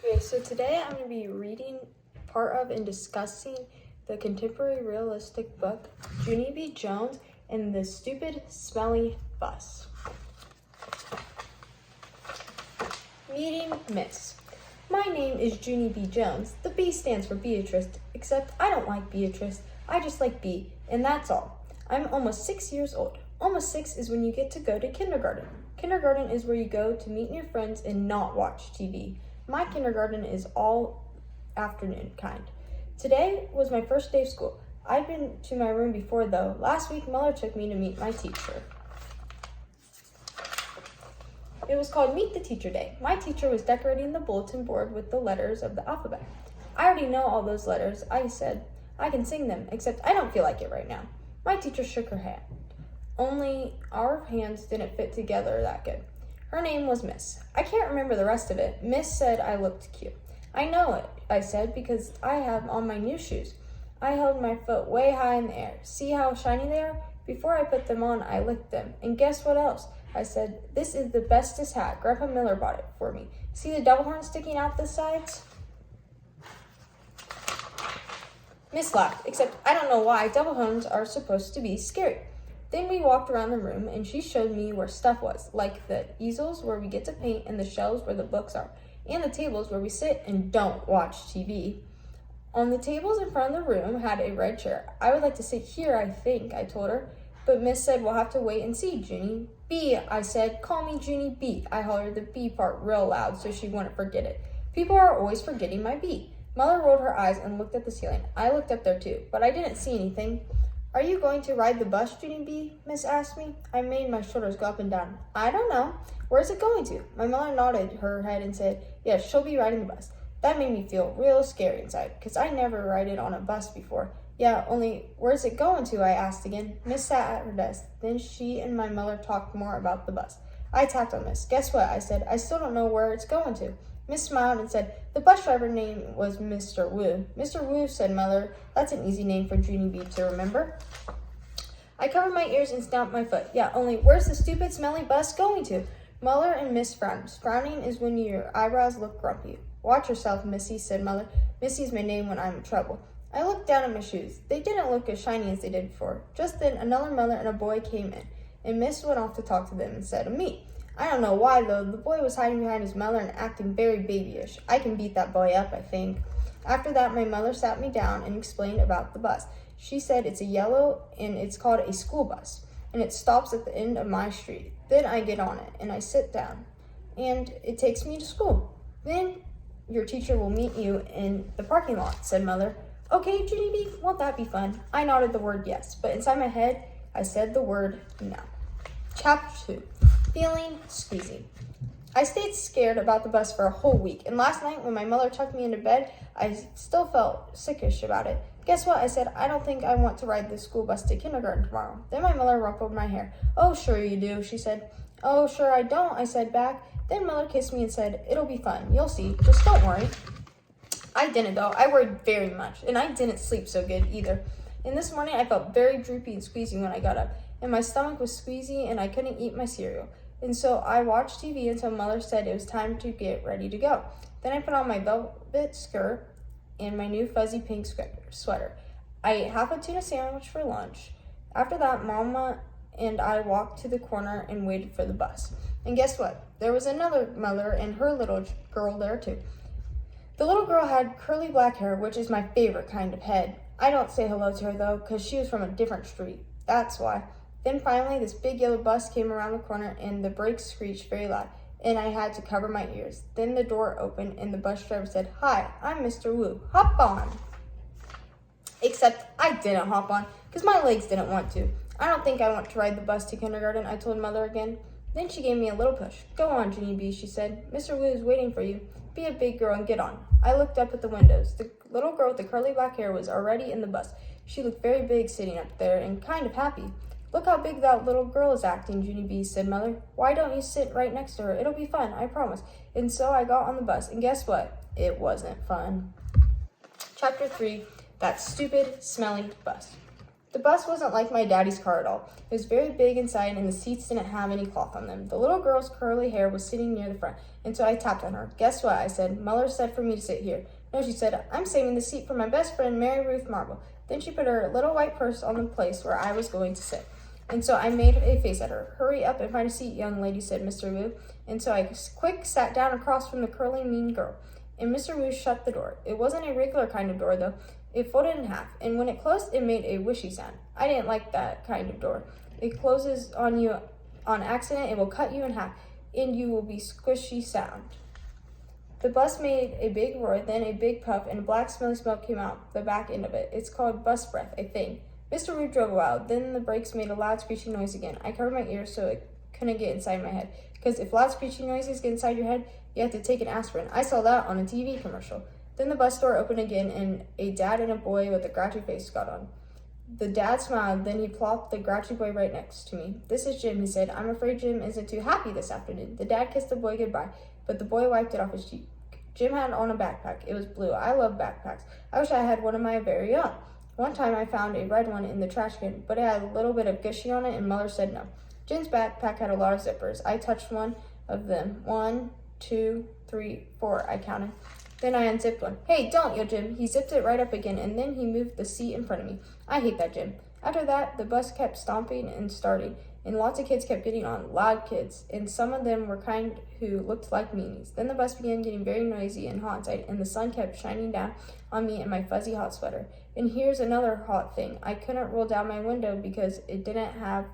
Okay, so today I'm going to be reading part of and discussing the contemporary realistic book, Junie B. Jones and the Stupid, Smelly Bus. Meeting Miss. My name is Junie B. Jones. The B stands for Beatrice, except I don't like Beatrice. I just like B, and that's all. I'm almost 6 years old. Almost 6 is when you get to go to kindergarten. Kindergarten is where you go to meet new friends and not watch TV. My kindergarten is all afternoon kind. Today was my first day of school. I'd been to my room before though. Last week, Miller took me to meet my teacher. It was called Meet the Teacher Day. My teacher was decorating the bulletin board with the letters of the alphabet. I already know all those letters. I said, I can sing them, except I don't feel like it right now. My teacher shook her hand. Only our hands didn't fit together that good. Her name was Miss. I can't remember the rest of it. Miss said I looked cute. I know it, I said, because I have on my new shoes. I held my foot way high in the air. See how shiny they are? Before I put them on, I licked them. And guess what else? I said, this is the bestest hat. Grandpa Miller bought it for me. See the double horn sticking out the sides? Miss laughed, except I don't know why double horns are supposed to be scary. Then we walked around the room, and she showed me where stuff was, like the easels where we get to paint and the shelves where the books are, and the tables where we sit and don't watch TV. On the tables in front of the room had a red chair. I would like to sit here, I think, I told her. But Miss said, we'll have to wait and see, Junie. B, I said, call me Junie B. I hollered the B part real loud so she wouldn't forget it. People are always forgetting my B. Mother rolled her eyes and looked at the ceiling. I looked up there too, but I didn't see anything. Are you going to ride the bus, Junie B? Miss asked me. I made my shoulders go up and down. I don't know. Where's it going to? My mother nodded her head and said, yes, she'll be riding the bus. That made me feel real scary inside, because I never ridden on a bus before. Yeah, only where's it going to? I asked again. Miss sat at her desk. Then she and my mother talked more about the bus. I tapped on Miss. Guess what? I said, I still don't know where it's going to. Miss smiled and said, the bus driver's name was Mr. Wu. Mr. Wu, said Mother. That's an easy name for Junie B to remember. I covered my ears and stamped my foot. Yeah, only where's the stupid, smelly bus going to? Mother and Miss frowned. Frowning is when your eyebrows look grumpy. Watch yourself, Missy, said Mother. Missy's my name when I'm in trouble. I looked down at my shoes. They didn't look as shiny as they did before. Just then, another mother and a boy came in, and Miss went off to talk to them instead of me. I don't know why, though. The boy was hiding behind his mother and acting very babyish. I can beat that boy up, I think. After that, my mother sat me down and explained about the bus. She said it's a yellow and it's called a school bus, and it stops at the end of my street. Then I get on it, and I sit down, and it takes me to school. Then your teacher will meet you in the parking lot, said Mother. Okay, Junie B, won't that be fun? I nodded the word yes, but inside my head, I said the word no. Chapter 2. Feeling squeezy. I stayed scared about the bus for a whole week, and last night when my mother tucked me into bed, I still felt sickish about it. Guess what? I said, I don't think I want to ride the school bus to kindergarten tomorrow. Then my mother rumpled my hair. Oh, sure you do, she said. Oh, sure I don't, I said back. Then Mother kissed me and said, it'll be fun. You'll see. Just don't worry. I didn't, though. I worried very much, and I didn't sleep so good either. And this morning, I felt very droopy and squeezy when I got up, and my stomach was squeezy, and I couldn't eat my cereal. And so I watched TV until Mother said it was time to get ready to go. Then I put on my velvet skirt and my new fuzzy pink sweater. I ate half a tuna sandwich for lunch. After that, Mama and I walked to the corner and waited for the bus. And guess what? There was another mother and her little girl there too. The little girl had curly black hair, which is my favorite kind of head. I don't say hello to her though, because she was from a different street. That's why. Then finally, this big yellow bus came around the corner and the brakes screeched very loud, and I had to cover my ears. Then the door opened and the bus driver said, hi, I'm Mr. Wu. Hop on. Except I didn't hop on because my legs didn't want to. I don't think I want to ride the bus to kindergarten, I told Mother again. Then she gave me a little push. Go on, Junie B, she said. Mr. Wu is waiting for you. Be a big girl and get on. I looked up at the windows. The little girl with the curly black hair was already in the bus. She looked very big sitting up there and kind of happy. Look how big that little girl is acting, Junie B, said Mother. Why don't you sit right next to her? It'll be fun, I promise. And so I got on the bus, and guess what? It wasn't fun. Chapter 3. That Stupid, Smelly Bus. The The bus wasn't like my daddy's car at all. It was very big inside and the seats didn't have any cloth on them. The little girl's curly hair was sitting near the front, and so I tapped on her. Guess what? I said. Muller said for me to sit here. No, she said. I'm saving the seat for my best friend, Mary Ruth Marble. Then she put her little white purse on the place where I was going to sit. And so I made a face at her. Hurry up and find a seat, young lady, said Mr. Wu. And so I quick sat down across from the curly mean girl. And Mr. Wu shut the door. It wasn't a regular kind of door, though. It folded in half, and when it closed, it made a whishy sound. I didn't like that kind of door. It closes on you on accident, it will cut you in half, and you will be squishy sound. The bus made a big roar, then a big puff, and black smelly smoke came out the back end of it. It's called bus breath, I think. Mr. Wu drove a while. Then the brakes made a loud screeching noise again. I covered my ears so it couldn't get inside my head, because if loud screeching noises get inside your head, you have to take an aspirin. I saw that on a TV commercial. Then the bus door opened again, and a dad and a boy with a grouchy face got on. The dad smiled, then he plopped the grouchy boy right next to me. This is Jim, he said. I'm afraid Jim isn't too happy this afternoon. The dad kissed the boy goodbye, but the boy wiped it off his cheek. Jim had on a backpack. It was blue. I love backpacks. I wish I had one of my very own. One time I found a red one in the trash can, but it had a little bit of gushy on it, and Muller said no. Jim's backpack had a lot of zippers. I touched one of them. 1, 2, 3, 4, I counted. Then I unzipped one. Hey, don't, yelled Jim. He zipped it right up again, and then he moved the seat in front of me. I hate that, Jim. After that, the bus kept stomping and starting, and lots of kids kept getting on, loud kids, and some of them were kind who looked like meanies. Then the bus began getting very noisy and hot inside, and the sun kept shining down on me in my fuzzy hot sweater. And here's another hot thing. I couldn't roll down my window because it didn't have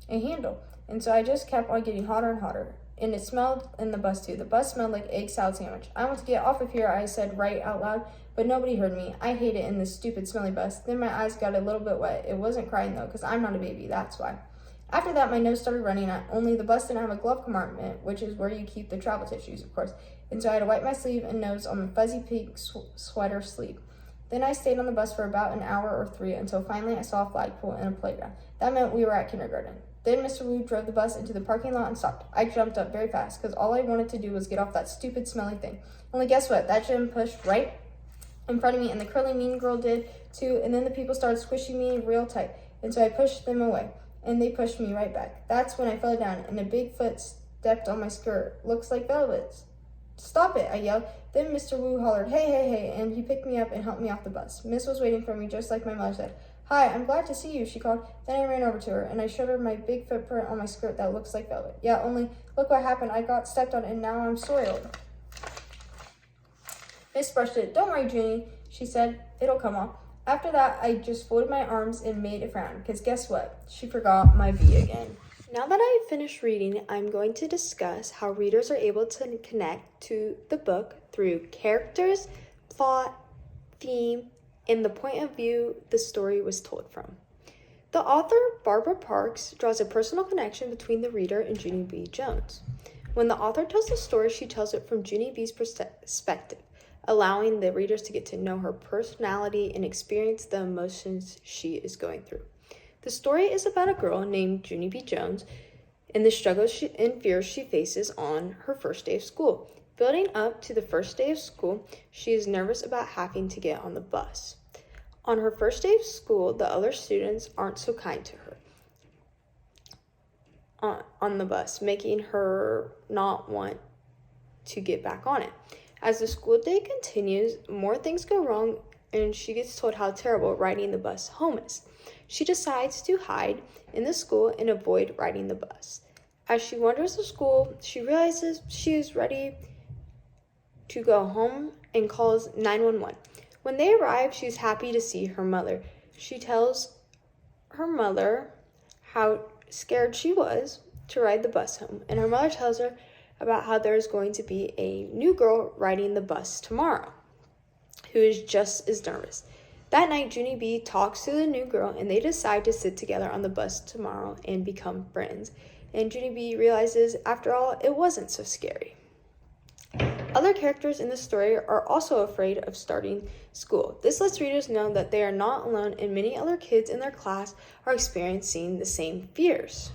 a handle, and so I just kept on getting hotter and hotter. And it smelled in the bus too. The bus smelled like egg salad sandwich. I want to get off of here, I said right out loud, but nobody heard me. I hate it in this stupid smelly bus. Then my eyes got a little bit wet. It wasn't crying though, because I'm not a baby, that's why. After that, my nose started running, only the bus didn't have a glove compartment, which is where you keep the travel tissues, of course. And so I had to wipe my sleeve and nose on my fuzzy pink sweater sleeve. Then I stayed on the bus for about an hour or 3 until finally I saw a flagpole and a playground. That meant we were at kindergarten. Then Mr. Wu drove the bus into the parking lot and stopped. I jumped up very fast because all I wanted to do was get off that stupid smelly thing. Only guess what? That Jim pushed right in front of me, and the curly mean girl did too, and then the people started squishing me real tight, and so I pushed them away, and they pushed me right back. That's when I fell down, and a big foot stepped on my skirt. Looks like velvet. Stop it, I yelled. Then Mr. Wu hollered, hey, hey, hey, and he picked me up and helped me off the bus. Miss was waiting for me just like my mother said. Hi, I'm glad to see you, she called. Then I ran over to her, and I showed her my big footprint on my skirt that looks like velvet. Yeah, only look what happened. I got stepped on, and now I'm soiled. Miss brushed it. Don't worry, Junie, she said. It'll come off. After that, I just folded my arms and made a frown, because guess what? She forgot my V again. Now that I've finished reading, I'm going to discuss how readers are able to connect to the book through characters, plot, theme, and the point of view the story was told from. The author, Barbara Parks, draws a personal connection between the reader and Junie B. Jones. When the author tells a story, she tells it from Junie B's perspective, allowing the readers to get to know her personality and experience the emotions she is going through. The story is about a girl named Junie B. Jones and the struggles and fears she faces on her first day of school. Building up to the first day of school, she is nervous about having to get on the bus. On her first day of school, the other students aren't so kind to her on the bus, making her not want to get back on it. As the school day continues, more things go wrong, and she gets told how terrible riding the bus home is. She decides to hide in the school and avoid riding the bus. As she wanders to school, she realizes she is ready to go home and calls 911. When they arrive, she's happy to see her mother. She tells her mother how scared she was to ride the bus home, and her mother tells her about how there's going to be a new girl riding the bus tomorrow who is just as nervous. That night, Junie B talks to the new girl, and they decide to sit together on the bus tomorrow and become friends. And Junie B realizes, after all, it wasn't so scary. Other characters in the story are also afraid of starting school. This lets readers know that they are not alone, and many other kids in their class are experiencing the same fears.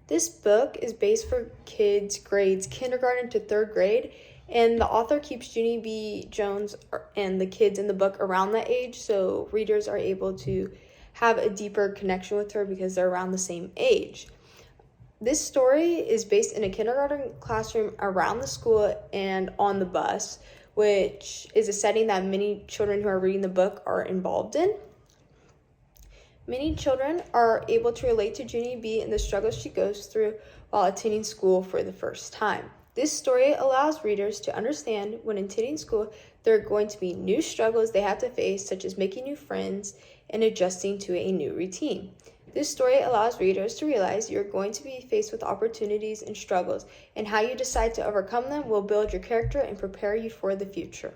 This book is based for kids grades kindergarten to 3rd grade, and the author keeps Junie B. Jones and the kids in the book around that age, so readers are able to have a deeper connection with her because they're around the same age. This story is based in a kindergarten classroom, around the school, and on the bus, which is a setting that many children who are reading the book are involved in. Many children are able to relate to Junie B and the struggles she goes through while attending school for the first time. This story allows readers to understand when attending school there are going to be new struggles they have to face, such as making new friends and adjusting to a new routine. This story allows readers to realize you're going to be faced with opportunities and struggles, and how you decide to overcome them will build your character and prepare you for the future.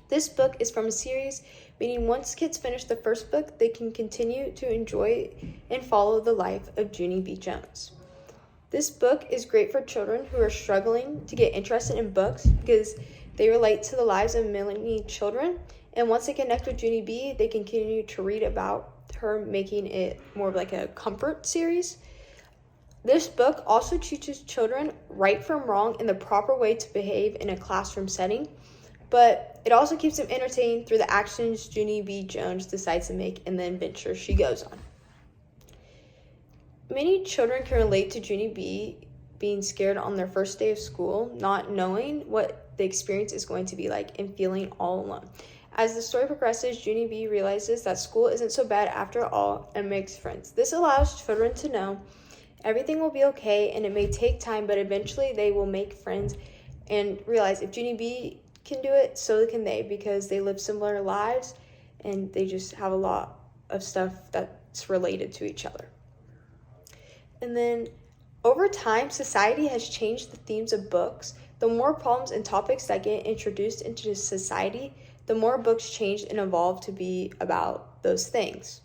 This book is from a series, meaning once kids finish the first book, they can continue to enjoy and follow the life of Junie B. Jones. This book is great for children who are struggling to get interested in books because they relate to the lives of many children, and once they connect with Junie B, they continue to read about her, making it more of like a comfort series. This book also teaches children right from wrong and the proper way to behave in a classroom setting, but it also keeps them entertained through the actions Junie B. Jones decides to make and the adventures she goes on. Many children can relate to Junie B being scared on their first day of school, not knowing what the experience is going to be like and feeling all alone. As the story progresses, Junie B realizes that school isn't so bad after all and makes friends. This allows children to know everything will be okay and it may take time, but eventually they will make friends and realize if Junie B can do it, so can they, because they live similar lives and they just have a lot of stuff that's related to each other. And then over time, society has changed the themes of books. The more problems and topics that get introduced into society, the more books change and evolve to be about those things.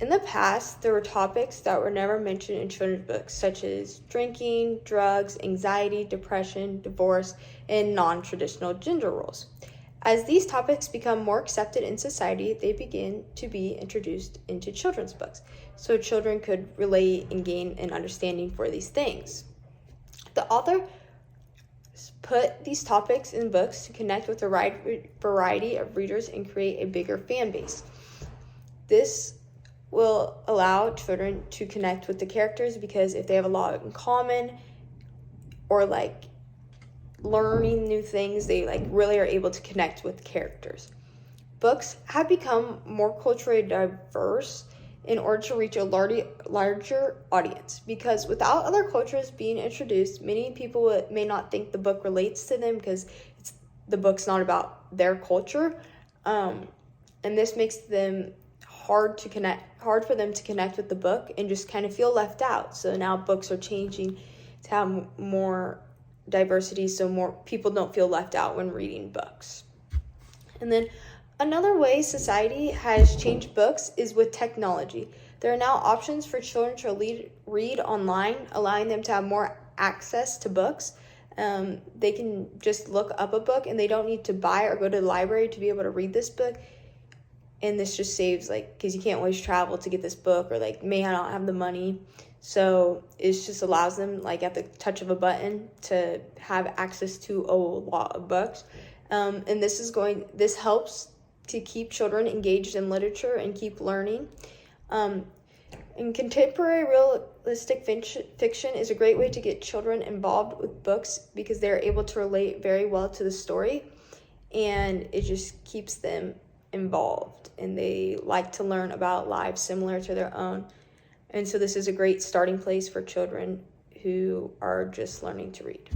In the past, there were topics that were never mentioned in children's books, such as drinking, drugs, anxiety, depression, divorce, and non-traditional gender roles. As these topics become more accepted in society, they begin to be introduced into children's books, so children could relate and gain an understanding for these things. The author put these topics in books to connect with a wide variety of readers and create a bigger fan base. This will allow children to connect with the characters because if they have a lot in common or like learning new things, they like really are able to connect with characters. Books have become more culturally diverse in order to reach a larger audience, because without other cultures being introduced, many people may not think the book relates to them because the book's not about their culture, and this makes them hard for them to connect with the book and just kind of feel left out. So now books are changing to have more diversity so more people don't feel left out when reading books. And then another way society has changed books is with technology. There are now options for children to read online, allowing them to have more access to books. They can just look up a book and they don't need to buy or go to the library to be able to read this book. And this just saves, like, because you can't always travel to get this book or, like, may not have the money. So it just allows them, like, at the touch of a button to have access to a lot of books. And this helps to keep children engaged in literature and keep learning. And contemporary realistic fiction is a great way to get children involved with books because they're able to relate very well to the story. And it just keeps them involved and they like to learn about lives similar to their own. And so this is a great starting place for children who are just learning to read.